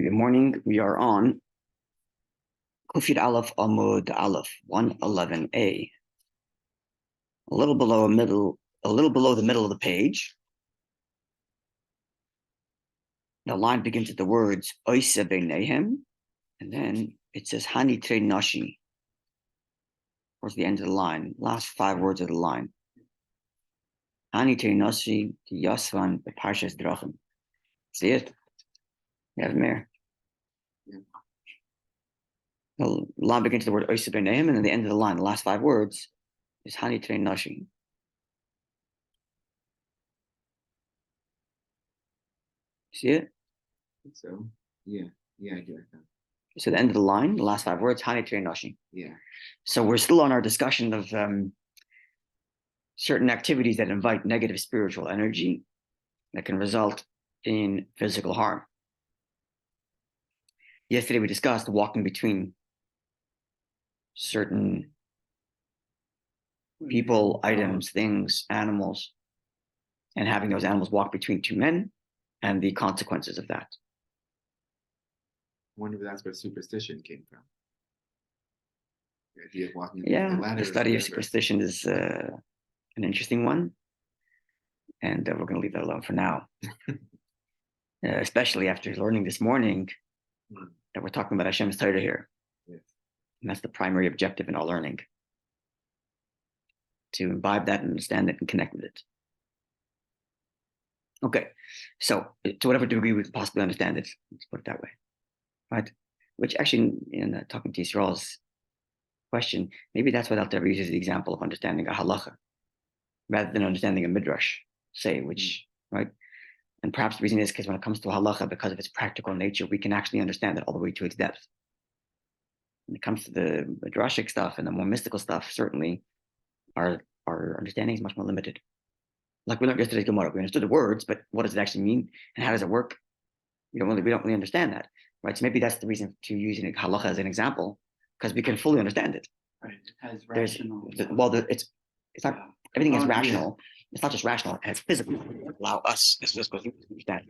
Good morning. We are on Kufid Aleph Amud Aleph 111a. A little below the middle of the page. The line begins with the words Oise Beinehem, and then it says Hani Tre Nashi. Towards the end of the line, last 5 words of the line. Hani Tre Nashi Yasvan Parshas Drachim. See it? You have it there. The line begins with the word Oise Beinehem, and then the end of the line, the last 5 words, is Hani Tre Nashi. See it? So, yeah, I do. So the end of the line, the last 5 words, Hani Tre Nashi. Yeah. So we're still on our discussion of certain activities that invite negative spiritual energy that can result in physical harm. Yesterday we discussed walking between certain people, items, things, animals, and having those animals walk between 2 men and the consequences of that. I wonder if that's where superstition came from. The idea of walking The study of superstition is an interesting one, and we're going to leave that alone for now. Especially after learning this morning that we're talking about Hashem's Torah here. Yes. And that's the primary objective in our learning, to imbibe that and understand it and connect with it. Okay, so to whatever degree we can possibly understand it, let's put it that way, right? Which actually, in talking to Yisrael's question, maybe that's why Alter Rebbe uses the example of understanding a halacha rather than understanding a midrash, say, which, right? And perhaps the reason is because when it comes to halacha, because of its practical nature, we can actually understand it all the way to its depth. When it comes to the midrashic stuff and the more mystical stuff, certainly our understanding is much more limited. Like we learned yesterday's Gemara, we understood the words, but what does it actually mean and how does it work? We don't really understand that, right? So maybe that's the reason to using halacha as an example, because we can fully understand it. Right, it has rational. It's not everything is rational. Yeah. It's not just rational; it has physical. Allow us as physical to understand.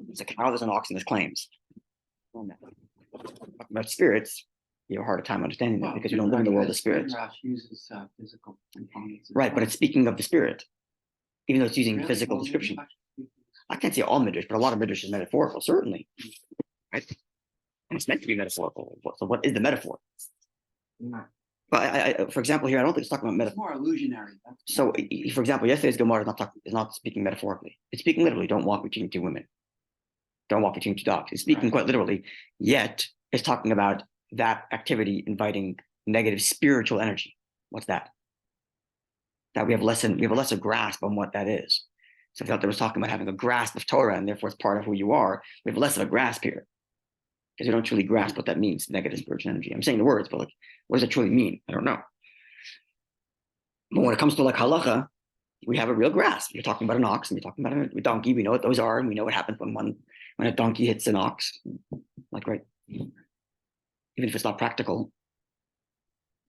It's like how there's an ox in his claims. About spirits, you have a harder time understanding that because you don't live in the world of spirits. Uses physical components. Right, but it's speaking of the spirit, even though it's using physical description. I can't say all midrash, but a lot of midrash is metaphorical, certainly. Right? And it's meant to be metaphorical. So what is the metaphor? Yeah. But for example, here I don't think it's talking about metaphor. It's more illusionary. So, for example, yesterday's Gemara is not speaking metaphorically. It's speaking literally. Don't walk between 2 women. Don't walk between 2 dogs. It's speaking quite literally. Yet it's talking about that activity inviting negative spiritual energy. What's that? That we have a lesser grasp on what that is. So if I was talking about having a grasp of Torah and therefore it's part of who you are, we have less of a grasp here. Because we don't truly grasp what that means, negative spiritual energy. I'm saying the words, but like, what does it truly mean? I don't know. But when it comes to like halacha, we have a real grasp. You're talking about an ox and you're talking about a donkey. We know what those are, and we know what happens when a donkey hits an ox. Like, right, even if it's not practical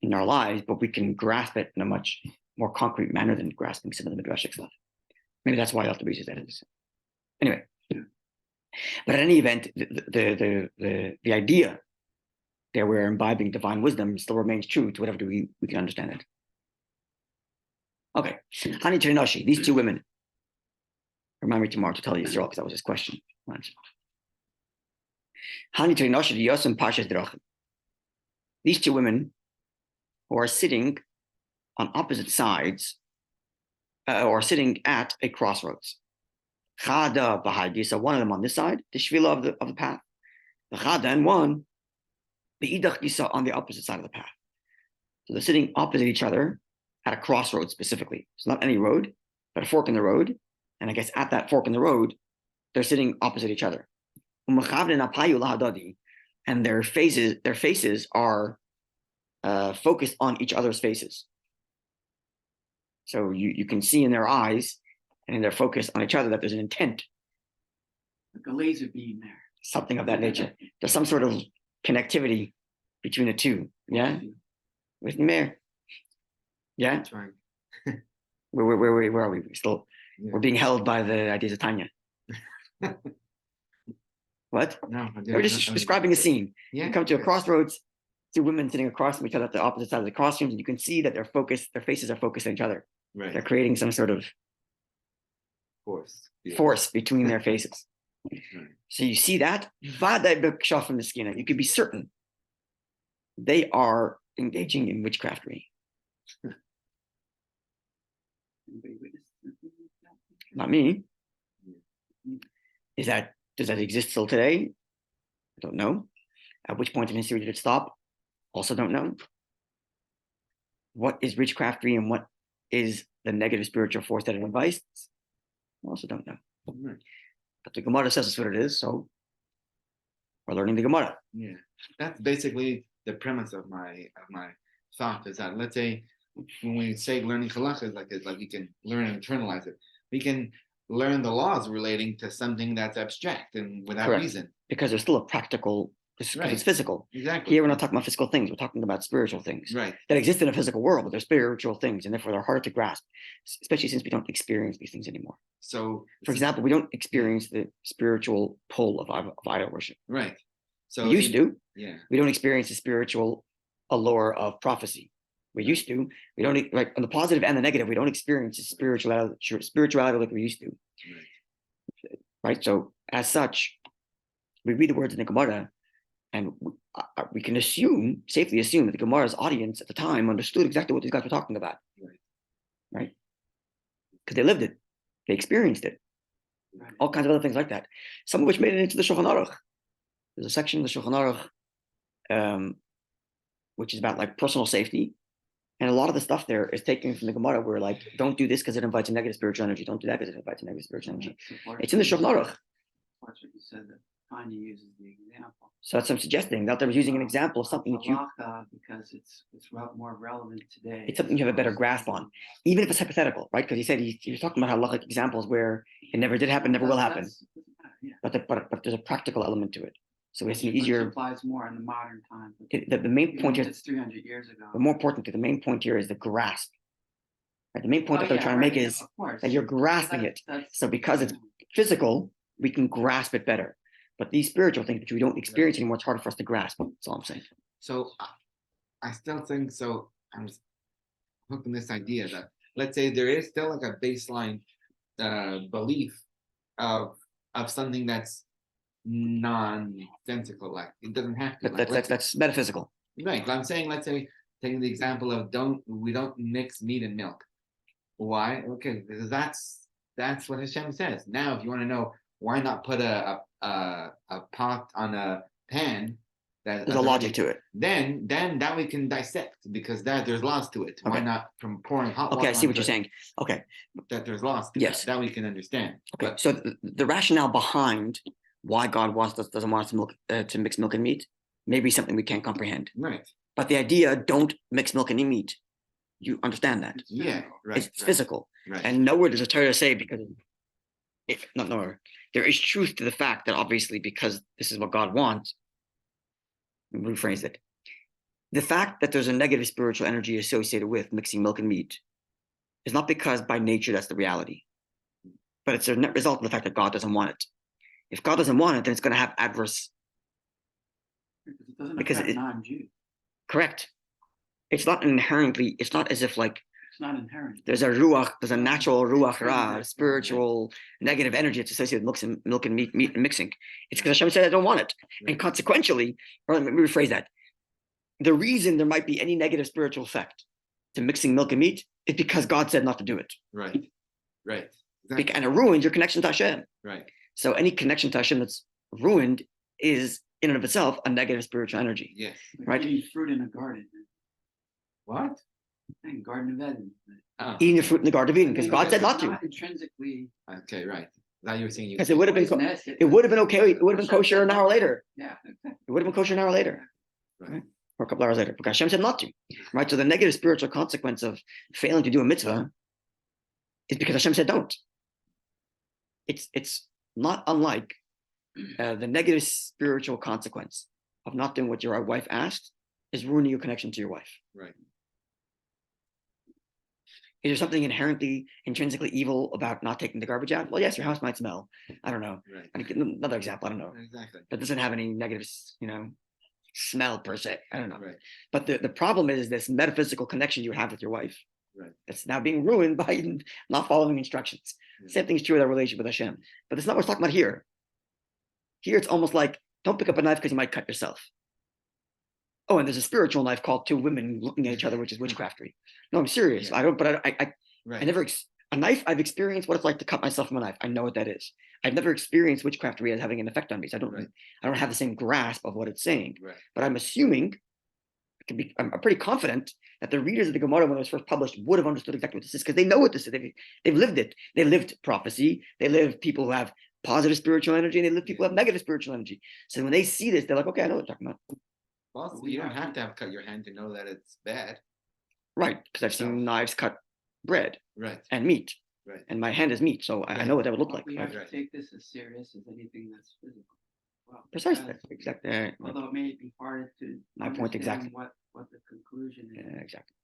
in our lives, but we can grasp it in a much more concrete manner than grasping some of the midrashic stuff. Maybe that's why Alter Rebbe uses that. Anyway. But in any event, the idea that we're imbibing divine wisdom still remains true to whatever degree we can understand it. Okay, Hani Tre Nashi, these 2 women. Remind me tomorrow to tell you Yisrael, because that was his question. Hani Tre Nashi Yosem Parshas Drachim. These 2 women who are sitting on opposite sides, or sitting at a crossroads. Chada Bahagi, so one of them on this side, the shvila of the path. The Chada and one, the Idach Gisa on the opposite side of the path. So they're sitting opposite each other at a crossroad specifically. It's not any road, but a fork in the road. And I guess at that fork in the road, they're sitting opposite each other. And their faces are focused on each other's faces. So you can see in their eyes and in their focus on each other that there's an intent. Like a laser beam there. Something of that nature. There's some sort of connectivity between the 2. Yeah? With me there? Yeah? That's right. Where are we? We're being held by the ideas of Tanya. What? No, They're just describing a scene. Yeah. You come to a crossroads, two women sitting across from each other at the opposite side of the crossroads, and you can see that their faces are focused on each other. Right. They're creating some sort of Force. Yeah. force between their faces. Right. So you see that, from the skin, you could be certain they are engaging in witchcraftery. Anybody witness something like that? Not me. Does that exist still today? I don't know. At which point in history did it stop? Also don't know. What is witchcraftery and what is the negative spiritual force that it invites? Also don't know. Right. But the Gemara says it's what it is, so we're learning the Gemara. Yeah, that's basically the premise of my thought. Is that, let's say, when we say learning halacha, it's like you can learn and internalize it. We can learn the laws relating to something that's abstract and without Correct. reason. Because there's still a practical, because Right. it's physical. Exactly. Here we're not talking about physical things, we're talking about spiritual things Right. that exist in a physical world, but they're spiritual things, and therefore they're hard to grasp, especially since we don't experience these things anymore. So, For example, we don't experience the spiritual pull of idol worship. right. So We used to. Yeah. We don't experience the spiritual allure of prophecy. We used to. We don't, like, on the positive and the negative, we don't experience the spirituality like we used to. Right? So as such, we read the words in the Gemara, and we can safely assume that the Gemara's audience at the time understood exactly what these guys were talking about. Right? Because they lived it. They experienced it. Right. All kinds of other things like that. Some of which made it into the Shulchan Aruch. There's a section of the Shulchan Aruch which is about like personal safety. And a lot of the stuff there is taken from the Gemara, where like, don't do this because it invites a negative spiritual energy. Don't do that because it invites a negative spiritual energy. It's in the Shulchan Aruch. What you said, that Tanya uses the example. So that's what I'm suggesting. That I was using an example of something that you, Halacha, because it's more relevant today. it's something you have a better grasp on, even if it's hypothetical, right? Because he said he was talking about halachic examples where it never did happen, never will happen. Yeah. But there's a practical element to it. So it's an Which easier. applies more in the modern time. The main point here, It's 300 years ago. but more importantly, the main point here is the grasp. Right? The main point Oh, that they're yeah, trying to make right, is of course. that you're grasping it. That's- So because it's physical, we can grasp it better. But these spiritual things, which we don't experience anymore, it's harder for us to grasp. That's all I'm saying. So I still think so. I'm hooked on this idea that, let's say, there is still like a baseline belief of something that's nonsensical. Like, it doesn't have to. But that's metaphysical. Right. I'm saying, let's say, taking the example of we don't mix meat and milk. Why? Okay, because that's what Hashem says. Now, if you want to know, why not put a pot on a pan? There's a logic to it. Then that we can dissect, because there's laws to it. Why Okay. not from pouring hot water? Okay, I see what you're saying. Okay, That there's laws. Yes. That we can understand. okay. But- So the rationale behind why God doesn't want us to mix milk and meat may be something we can't comprehend. Right. But the idea, don't mix milk and meat, you understand that. Yeah. Right. It's physical. Right. And nowhere does the Torah say, because not nowhere, there is truth to the fact that obviously, because this is what God wants, rephrase it. The fact that there's a negative spiritual energy associated with mixing milk and meat is not because by nature that's the reality, but it's a net result of the fact that God doesn't want it. If God doesn't want it, then it's going to have adverse. It doesn't Because affect it- non-Jews. Correct. It's not inherently. It's not as if like It's not inherent. there's a natural ruach ra, a spiritual negative energy that's associated with milk and meat and mixing. It's because Hashem said I don't want it, and consequentially, or let me rephrase that. The reason there might be any negative spiritual effect to mixing milk and meat is because God said not to do it, Right. Right. Exactly. and it ruins your connection to Hashem. Right. So any connection to Hashem that's ruined is in and of itself a negative spiritual energy. Yes. Like Right. eating fruit in a garden. What? And Garden of Eden. Oh. Eating the fruit in the Garden of Eden because God said not It's to. not intrinsically. Okay. Right. Now you were saying Because it would have been poisonous. it would have been okay. It would have been kosher an hour later. Yeah. Exactly. It would have been kosher an hour later. Right. Or a couple hours later, because Hashem said not to, right? So the negative spiritual consequence of failing to do a mitzvah is because Hashem said don't. It's not unlike the negative spiritual consequence of not doing what your wife asked is ruining your connection to your wife. Right. Is there something inherently, intrinsically evil about not taking the garbage out? Well, yes, your house might smell. I don't know. Right. Another example, I don't know. Exactly. That doesn't have any negative, smell per se. I don't know. Right. But the problem is this metaphysical connection you have with your wife. Right. That's now being ruined by not following instructions. Same thing is true with our relationship with Hashem. But that's not what we're talking about here. Here it's almost like, don't pick up a knife because you might cut yourself. Oh, and there's a spiritual knife called two women looking at each other, which is witchcraftery. No, I'm serious. Yeah. I don't, but I Right. never, a knife, I've experienced what it's like to cut myself with a knife. I know what that is. I've never experienced witchcraftery as having an effect on me. So I don't have the same grasp of what it's saying. Right. But I'm assuming, I'm pretty confident that the readers of the Gemara when it was first published would have understood exactly what this is because they know what this is. They've lived it. They lived prophecy. They live people who have positive spiritual energy and they live people who have negative spiritual energy. So when they see this, they're like, okay, I know what they're talking about. Also, you don't have to have cut your hand to know that it's bad. Right, because I've seen knives cut bread Right. and meat. Right. And my hand is meat, so I know what that would look like. We Right? have to take this as serious as anything that's physical. Well, Precisely, because exactly. although it may be hard to My point understand exactly. what the conclusion is. Exactly.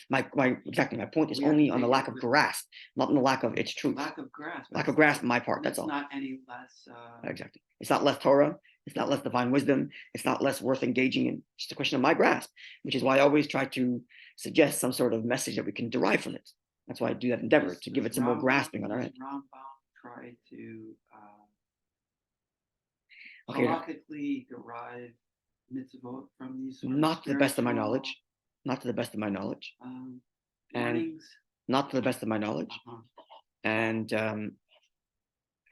My point is We have only to on the take lack it of with- grasp, not on the lack of its truth. Lack of grasp. Lack of grasp on my part. That's It's all. not any less. Exactly. It's not less Torah. It's not less divine wisdom. It's not less worth engaging in. It's just a question of my grasp, which is why I always try to suggest some sort of message that we can derive from it. That's why I do that endeavor to give it some more grasping on our end. Rambam tried to Okay. halakhically derive mitzvot from these. Not to the best of my knowledge. Not to the best of my knowledge. And And not to the best of my knowledge. And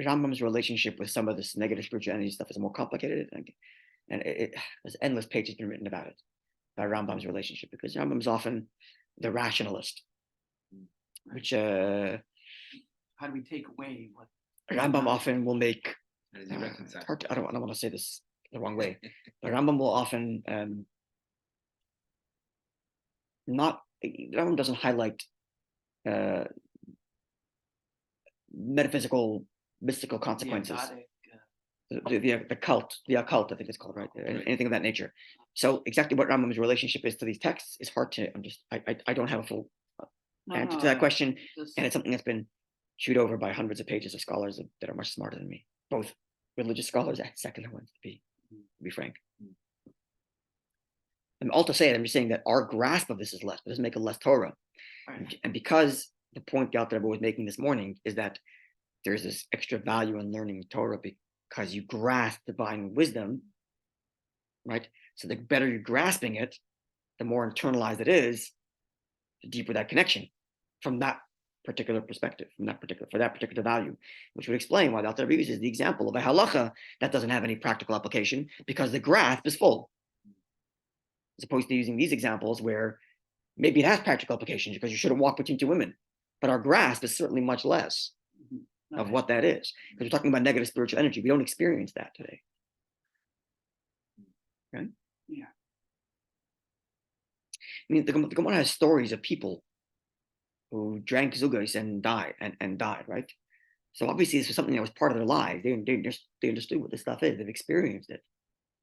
Rambam's relationship with some of this negative spiritual energy stuff is more complicated, and there's endless pages been written about it, by Rambam's relationship, because Rambam's often the rationalist, which how do we take away what Rambam often will make. How does he reconcile? I don't want to say this the wrong way, but Rambam will often Rambam doesn't highlight metaphysical, mystical consequences. The occult, I think it's called, right? Anything of that nature. So exactly what Rambam's relationship is to these texts is hard to understand. I don't have a full answer to that question, and it's something that's been chewed over by hundreds of pages of scholars that are much smarter than me, both religious scholars and secular ones, to be frank. And all to say it, I'm just saying that our grasp of this is less, but doesn't make it less Torah. And because the point the Rebbe was making this morning is that there's this extra value in learning Torah because you grasp divine wisdom, right? So the better you're grasping it, the more internalized it is, the deeper that connection from that particular perspective, for that particular value, which would explain why the Rebbe uses the example of a halacha that doesn't have any practical application because the grasp is full, as opposed to using these examples where maybe it has practical applications because you shouldn't walk between two women, but our grasp is certainly much less of what that is. Because we're talking about negative spiritual energy. We don't experience that today. Okay? Yeah. I mean, the Gemara has stories of people who drank zugos and died, right? So obviously this was something that was part of their lives. They understood what this stuff is. They've experienced it,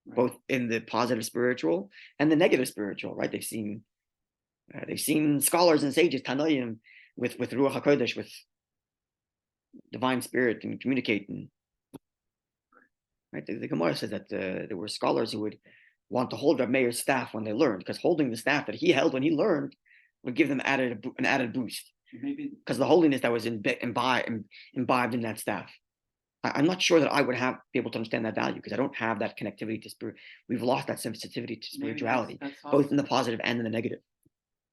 both in the positive spiritual and the negative spiritual, right? They've seen scholars and sages, Tanoim, with Ruach HaKodesh, with divine spirit and communicating. Right? The Gemara says that there were scholars who would want to hold Reb Meir's staff when they learned, because holding the staff that he held when he learned would give them an added boost. Because the holiness that was imbibed in that staff. I'm not sure that I would be able to understand that value because I don't have that connectivity to spirit. We've lost that sensitivity to spirituality, that's also, both in the positive and in the negative.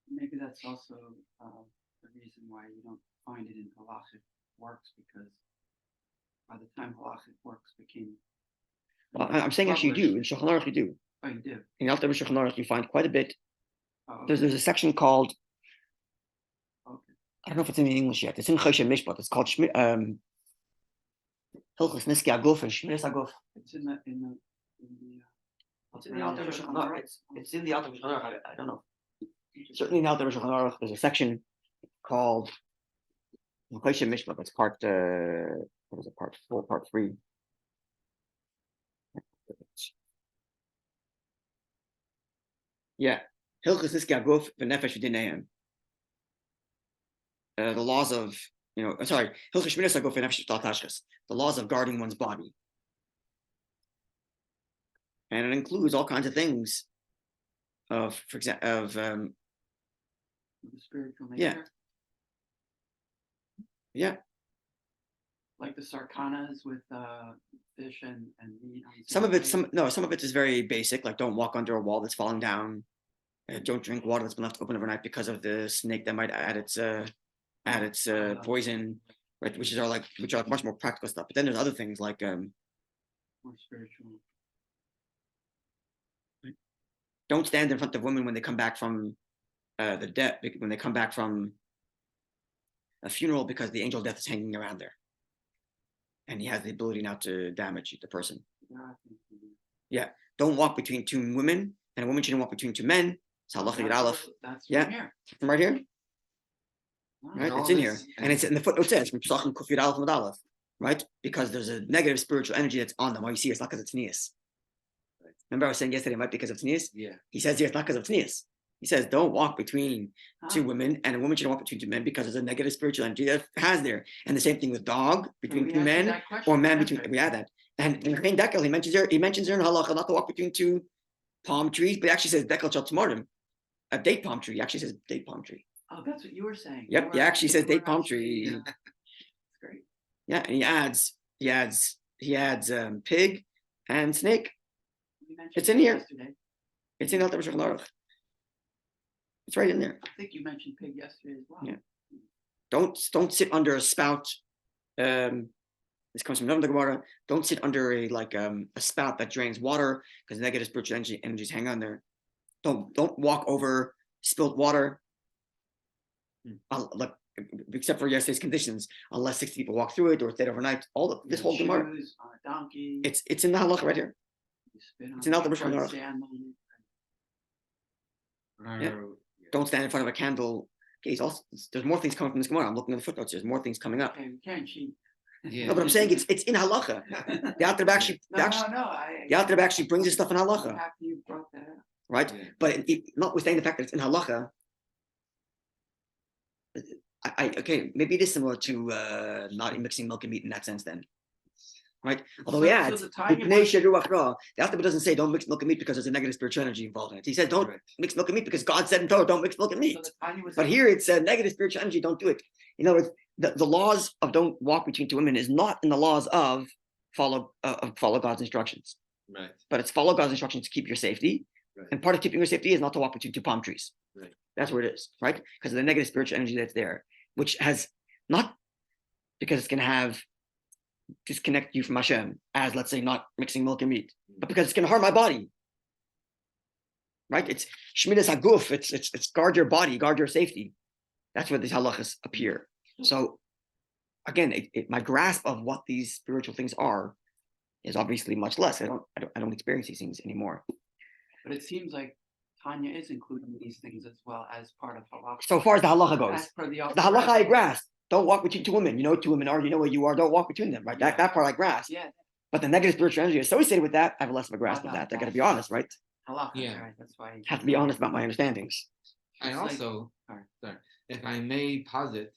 Maybe that's also the reason why you don't find it in halachic works, because by the time halachic works became, well, I'm saying actually you do. In Shulchan Aruch you do. Oh, you do. In Alter Shulchan Aruch you find quite a bit. Oh, okay. There's a section called. Okay. I don't know if it's in English yet. It's in Choshen Mishpat. It's called Hilchos Niski Aguf and Shmiras Aguf. It's in the It's in the Alter Shulchan Aruch. It's in the Alter Shulchan Aruch. I don't know. Certainly in Alter Shulchan Aruch there's a section called Choshen Mishpat. It's part what is it? Part 4, part 3. Yeah. Hilchos Niski Aguf v'Nefesh v'Dinayim. the laws of, sorry, the laws of guarding one's body. And it includes all kinds of things for example, The spiritual nature. Yeah. Like the sarkanas with fish and meat. Some of it is very basic, like don't walk under a wall that's falling down. Don't drink water that's been left open overnight because of the snake that might add its poison, right? Which are much more practical stuff. But then there's other things like more spiritual. Don't stand in front of women when they come back from the death, when they come back from a funeral, because the angel of death is hanging around there, and he has the ability now to damage the person. Yeah, don't walk between two women, and a woman shouldn't walk between two men. It's halacha yud aleph. That's Yeah. from here. From right here, right? all It's in this- here, and it's in the footnote says from psachim kuf yud aleph and aleph, right? Because there's a negative spiritual energy that's on them. Why you see it's not because of tznius. Remember I was saying yesterday it might be because of tznius. Yeah. He says here it's not because of tznius. He says don't walk between two women, and a woman shouldn't walk between two men because there's a negative spiritual energy that has there. And the same thing with dog between two men, or man between. We add that. And in Chaim Dekel, he mentions there in halacha not to walk between two palm trees, but he actually says Dekel shel tmorim, a date palm tree. He actually says date palm tree. Oh, that's what you were saying. Yep, he actually says date palm tree. Yeah. That's great. Yeah, and he adds pig and snake. We mentioned It's in pig here. yesterday. It's in Alter Shulchan Aruch. It's right in there. I think you mentioned pig yesterday as well. Yeah. Don't sit under a spout. This comes from the Gemara. Don't sit under a spout that drains water, because negative spiritual energies hang on there. Don't walk over spilled water. Except for yesterday's conditions, unless 60 people walk through it or stayed overnight. This whole Gemara. Shoes on a donkey. It's in the halacha right here. You spit on it's in Alter it, Shulchan Aruch. sand on it. Yeah. Don't stand in front of a candle. Okay, there's more things coming from this Gemara. I'm looking at the footnotes. There's more things coming up. Okay, we can't cheat. Yeah. No, but I'm saying it's in halacha. The Alter Rebbe actually, the Alter Rebbe actually brings this stuff in halacha, I'm happy you brought that up. right? Yeah. But notwithstanding the fact that it's in halacha, okay, maybe it is similar to not mixing milk and meat in that sense then. Right? Although he adds, the Tanya the was- Alter Rebbe doesn't say don't mix milk and meat because there's a negative spiritual energy involved in it. He says don't mix milk and meat because God said in Torah don't mix milk and meat. so the Tanya was But saying- here it's a negative spiritual energy, don't do it. In other words, the laws of don't walk between two women is not in the laws of follow God's instructions. Right. But it's follow God's instructions to keep your safety. Right. And part of keeping your safety is not to walk between two palm trees. Right. That's where it is, right? Because of the negative spiritual energy that's there, which has not because it's going to have disconnect you from Hashem, as let's say not mixing milk and meat, but because it's going to harm my body. Right? It's shmiras haguf. It's guard your body, guard your safety. That's where these halachas appear. So again, my grasp of what these spiritual things are is obviously much less. I don't experience these things anymore. But it seems like Tanya is including these things as well as part of halacha. So far as the halacha goes, As per the halacha I grasp. Don't walk between two women. You know what two women are. You know where you are. Don't walk between them. Right? Yeah. That part I grasp. Yeah, But the negative spiritual energy associated with that, I have less of a grasp of that. I got to be honest, right? halacha. Yeah. Right? That's why. Have to be honest about my understandings. I It's like- also, Sorry. sorry, if I may posit,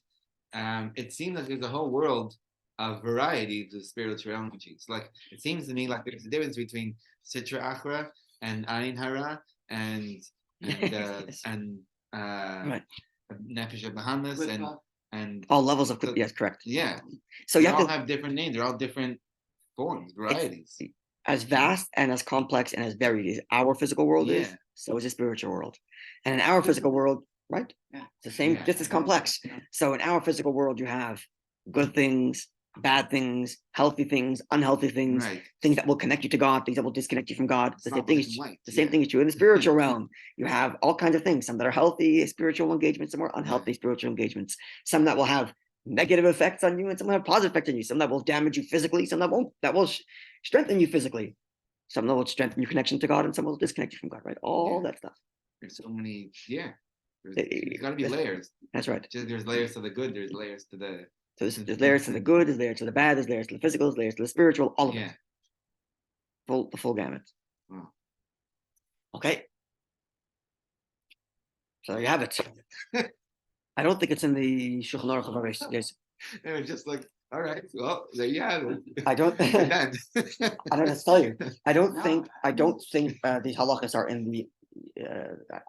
it seems like there's a whole world of varieties of spiritual energies. Like it seems to me like there's a difference between Sitra Achra and Ayin Hara and Yes. Right. Nefesh Bahamas With, and All levels of yes, correct. yeah. So They you have all to, have different names. They're all different forms, varieties. as vast and as complex and as varied as our physical world is, Yeah. so is the spiritual world. And in our physical world, right? Yeah. It's the same, Yeah. just as complex. Yeah. So in our physical world, you have good things, bad things, healthy things, unhealthy things, Right. things that will connect you to God, things that will disconnect you from God. It's The not same thing black is and white, the same yeah. thing is true in the spiritual realm. You have all kinds of things, some that are healthy spiritual engagements, some are unhealthy spiritual engagements, some that will have negative effects on you, and some that have positive effects on you, some that will damage you physically, some that won't, that will strengthen you physically, some that will strengthen your connection to God, and some will disconnect you from God, right? All Yeah. that stuff. There's so many. Yeah. There's It- got to be it- layers. That's right. Just there's layers to the good. There's layers to the. So there's layers to the good, there's layers to the bad, there's layers to the physical, there's layers to the spiritual, all of Yeah. it. The full gamut. Wow. Okay. So there you have it. I don't think it's in the Shulchan Aruch of Rabbi. Yes, It was just like, all right, well, there you have it. I don't. We're I done. don't know to tell you. I don't No, think. I don't think these halachas are in the.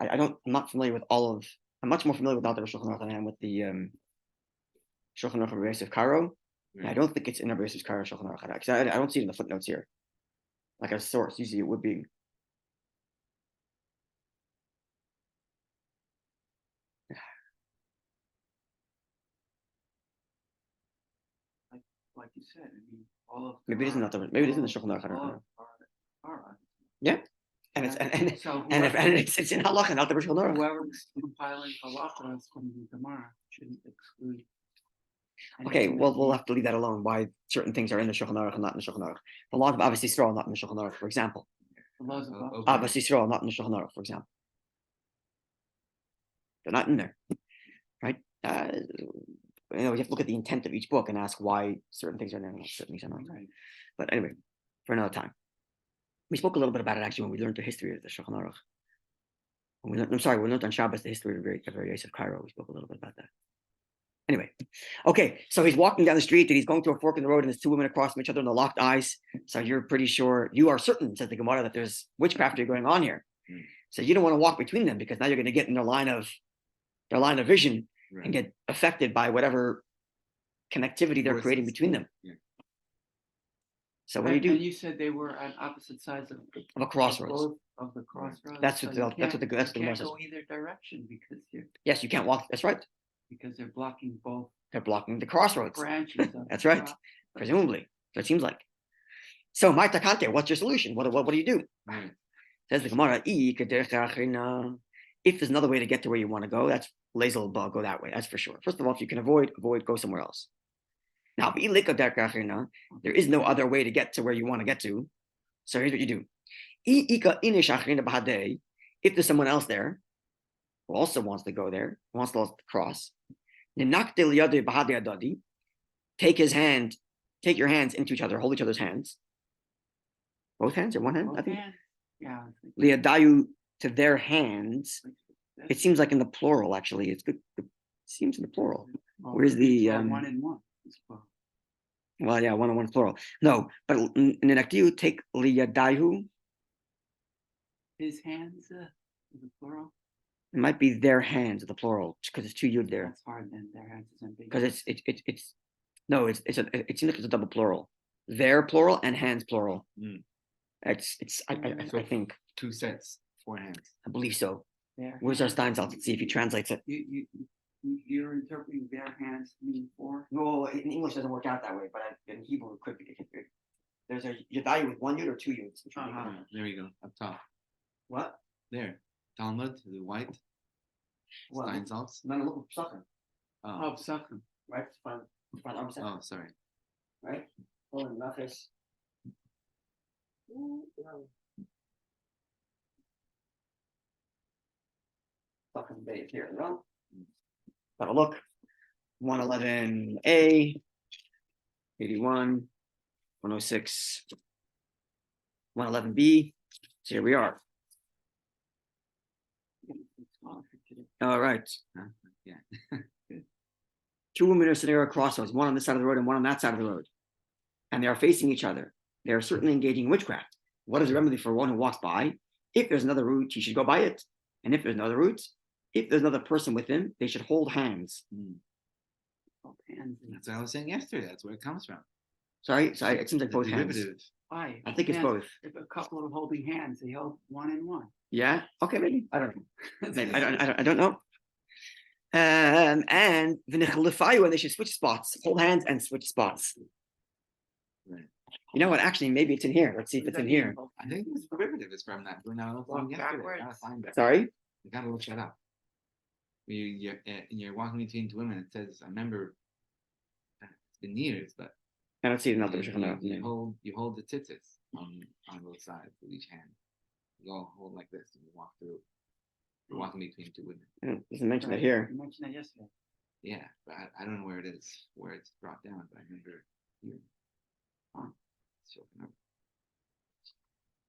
I don't. I'm not familiar with all of. I'm much more familiar with the Shulchan Aruch than I am with the Shulchan Aruch of Rabbi Karo. I don't think it's in Rabbi Yosef's Karo Shulchan Aruch because I don't see it in the footnotes here, like a source. Usually, it would be. like you said, I mean, all of. Maybe it isn't not the. Maybe it isn't the Shulchan Aruch. I don't know. Yeah, and it's So and it's in halacha, not the Shulchan Aruch. whoever's compiling halachas from the Gemara shouldn't exclude. Okay, anything well, that we'll he- have to leave that alone. Why certain things are in the Shulchan Aruch and not in the Shulchan Aruch. The laws of Abbas Yisrael not in the Shulchan Aruch, for example. the laws of God. Okay. Abbas Yisrael not in the Shulchan Aruch, for example. They're not in there, right? We have to look at the intent of each book and ask why certain things are there and certain things are not. Right. But anyway, for another time. We spoke a little bit about it actually when we learned the history of the Shulchan Aruch. We learned on Shabbos the history of Rabbi Yosef Cairo. We spoke a little bit about that. Anyway, okay, so he's walking down the street and he's going to a fork in the road and there's two women across from each other and they locked eyes. So you're pretty sure, you are certain, says the Gemara, that there's witchcraft going on here. So you don't want to walk between them because now you're going to get in their line of vision and get affected by whatever connectivity they're creating between them. Yeah. So what do you do? And you said they were on opposite sides of Of a crossroads. both of the crossroads. That's so what you the- that's what the- can't- that's you the can't Gemara go either direction Yes, you can't walk. That's right. because they're blocking both They're blocking the crossroads. branches. Of That's the right. crop. Presumably. So it seems like. So, my takante, what's your solution? What do you do? Right. Says the Gemara, if there's another way to get to where you want to go, that's lazel ball, go that way. That's for sure. First of all, if you can avoid, go somewhere else. Now, there is no other way to get to where you want to get to. So here's what you do. If there's someone else there who also wants to go there, wants to cross, take your hands into each other, hold each other's hands. Both hands or one hand? I Both think. hands. Yeah. I think Liadayu to their hands. that's- It seems like in the plural, actually. It's good. It seems in the plural. well, Where's the, it's one and one? It's plural. Well, yeah, one on one plural. No, but in the Nakdiyu, take Liadayu. His hands, is it plural? It might be their hands, the plural, because it's two yud there. That's hard then, their hands is ambiguous. Because it seems like it's a double plural. Their plural and hands plural. Mm. I think, Two sets, 4 hands. I believe so. Their Where's our hands. Steinsaltz? Let's see if he translates it. You're interpreting their hands to mean four? No, in English it doesn't work out that way, but in Hebrew it could be. There's a Yadayu with one yud or two yuds. Uh-huh. There we go, up top. What? There. Talmud, the white. Well, Steinsaltz. No, look at Psachim, Oh, Psachim. right? Oh, sorry. Right? Oh, and Nachas. Psachim Bay here, no? But look, 111A, 81, 106, 111B. So here we are. All right. Yeah. Two women are sitting at a crossroads, one on this side of the road and one on that side of the road. And they are facing each other. They are certainly engaging in witchcraft. What is the remedy for one who walks by? If there's another route, he should go by it. And if there's another route, if there's another person with him, they should hold hands. Hold hands. That's what I was saying yesterday. That's where it comes from. Sorry, it seems like The both hands. derivative. Why? I think it's Hands. both. If a couple are holding hands, they hold one and one. Yeah. Okay, maybe. I don't know. Maybe. I don't know. And v'nechlefayu, and they should switch spots, hold hands and switch spots. Right. You know what? Actually, maybe it's in here. Let's see if it's in here. I think the derivative is from that. When I was Walk yesterday. I gotta backwards. find it. Sorry. You gotta look that up. You're walking between two women. It says, I remember, it's been years, but I don't see it in the you hold the tzitzis on both sides with each hand. You all hold like this and you walk through. You're walking between two women. It doesn't mention it here. You mentioned that yesterday. Yeah, but I don't know where it is, where it's brought down, but I remember here. It's showing up.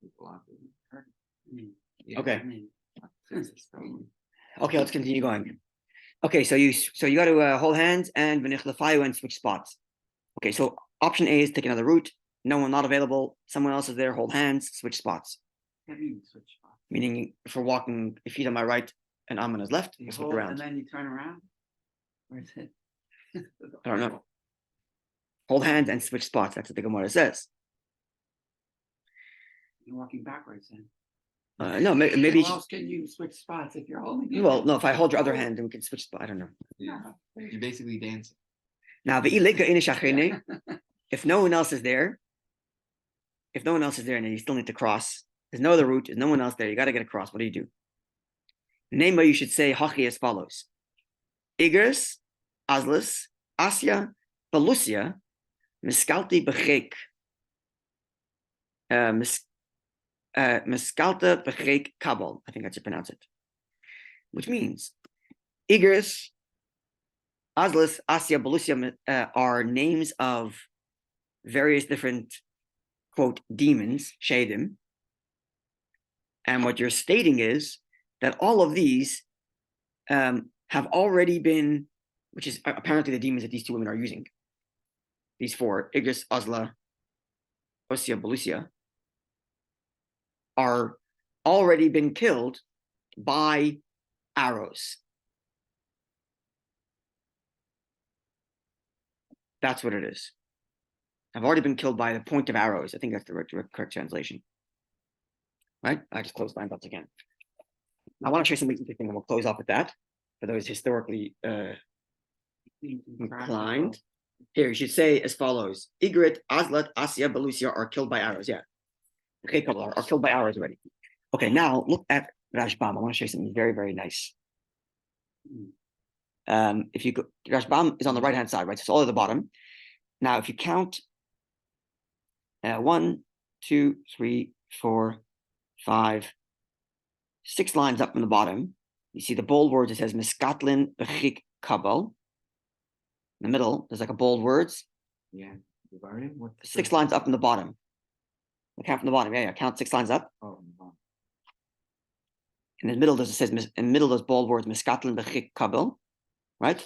People on the- I mean, Yeah. Okay. I mean, Tzitzis, probably. Okay, let's continue going. Okay, so you got to hold hands and v'nichlafayu and switch spots. Okay, so option A is take another route. No one not available. Someone else is there. Hold hands. Switch spots. That means switch spots. Meaning, if we're walking, if he's on my right and I'm on his left, You we'll switch hold around. and then you turn around. Or is it? I don't know. Hold hands and switch spots. That's what the Gemara says. You're walking backwards then. No, maybe. How else can you switch spots if you're holding it? Well, no. If I hold your other hand, then we can switch spot. I don't know. Yeah. You're basically dancing. Now, if no one else is there, and you still need to cross, there's no other route, there's no one else there, you got to get across. What do? Name you should say hachi as follows: Igris, Azlis, Asya, Belusia, Miskalti Bechek, Miskalta Bechek Kabul. I think that's how you pronounce it. Which means Igris, Azlis, Asya, Belusia are names of various different, quote, demons, Shadim. And what you're stating is that all of these have already been, which is apparently the demons that these two women are using. These four, Igris, Azla, Osya, Belusia, are already been killed by arrows. That's what it is. Have already been killed by the point of arrows. I think that's the correct translation. Right? I just closed my thoughts again. I want to show you something interesting, and we'll close off with that. For those historically inclined. Here, you should say as follows: Igrit, Azlat, Asya, Belusia are killed by arrows. Yeah. Okay, couple are killed by arrows already. Okay, now look at Rashbam. I want to show you something very, very nice. If you go, Rashbam is on the right-hand side, right? So it's all at the bottom. Now, if you count 1, 2, 3, 4, 5, 6 lines up from the bottom, you see the bold words. It says Miskatlin Bechik Kabel. In the middle, there's like a bold words. Yeah. 6 lines up from the bottom. Count from the bottom. Yeah. Count 6 lines up. Oh, In the middle, it says in the middle, those bold words Miskatlin Bechik Kabel. Right?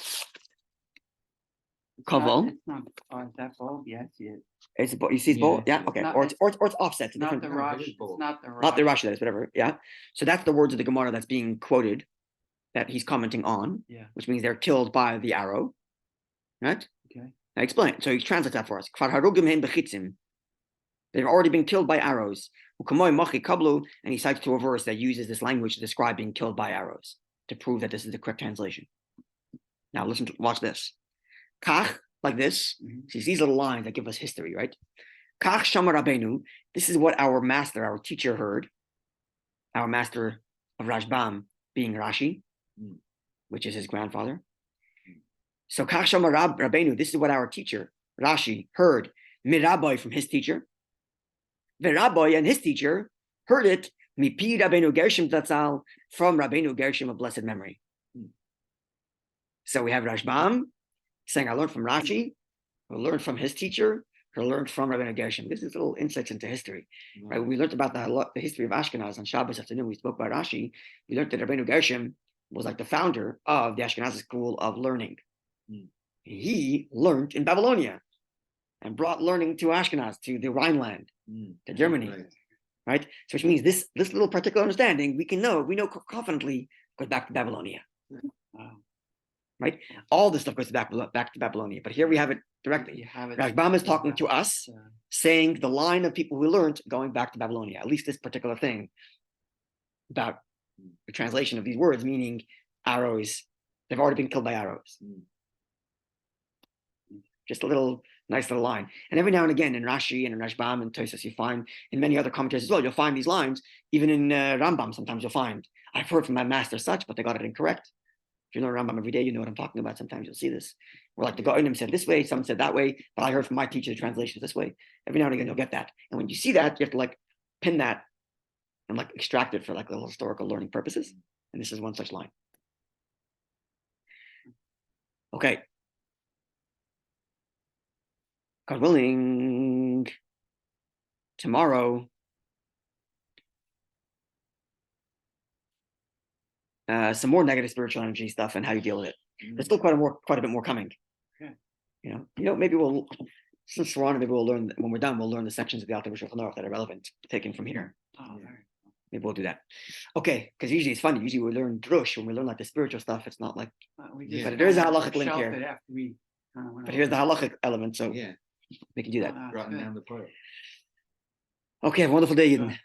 Kabel. It's not, is that bold? Yes, yes. It's you see it's bold, yeah, okay, not- or it's offset. It's Not different. the no, rush. it is bold. It's not the rush. Not the Rashi, that is whatever. Yeah. So that's the words of the Gemara that's being quoted, that he's commenting on. Yeah. Which means they're killed by the arrow. Right? Okay. Now explain. So he translates that for us. They've already been killed by arrows. And he cites to a verse that uses this language to describe being killed by arrows to prove that this is the correct translation. Now watch this. Kach, like this. See, these little lines that give us history, right? Kach Shama Rabbeinu. This is what our master, our teacher heard. Our master of Rashbam being Rashi, which is his grandfather. So Kach Shama Rabbeinu. This is what our teacher Rashi heard. Mirabbai from his teacher. Rabbi and his teacher heard it mipi Rabbeinu Gershom Zatzal from Rabbeinu Gershom of blessed memory. So we have Rashbam saying, I learned from Rashi, who learned from his teacher, who learned from Rabbeinu Gershom. This is little insights into history. Right? We learned about the history of Ashkenaz on Shabbos afternoon. We spoke about Rashi. We learned that Rabbeinu Gershom was like the founder of the Ashkenazi school of learning. He learned in Babylonia and brought learning to Ashkenaz, to the Rhineland, to Germany, right? So which means this little particular understanding, we know confidently goes back to Babylonia, right? All this stuff goes back to Babylonia, but here we have it directly. Rashbam is talking to us, saying the line of people who learned going back to Babylonia, at least this particular thing about the translation of these words, meaning arrows, they've already been killed by arrows. Just a nice little line. And every now and again in Rashi and in Rashbam and Tosfos, you find in many other commentaries as well, you'll find these lines. Even in Rambam, sometimes you'll find, I've heard from my master such, but they got it incorrect. If you learn Rambam every day, you know what I'm talking about. Sometimes you'll see this. Or like the Gaonim said this way, some said that way, but I heard from my teacher the translation this way. Every now and again, you'll get that. And when you see that, you have to like pin that and like extract it for like little historical learning purposes. And this is one such line. Okay. God willing, tomorrow, some more negative spiritual energy stuff and how you deal with it. There's still quite a bit more coming. Okay. Maybe since we're on it, maybe we'll learn, when we're done, we'll learn the sections of the Alter Shulchan Aruch that are relevant, taken from here. Oh, Yeah. very Maybe we'll do that. Okay, because usually it's funny. Usually we learn drush, when we learn like the spiritual stuff, it's not like, we Yeah. just But there is a kinda halachic link shelved here. it after we kinda went but here's the over halachic element, so Yeah, we can do that. it. brought down the point. Okay, have a wonderful day, Eden.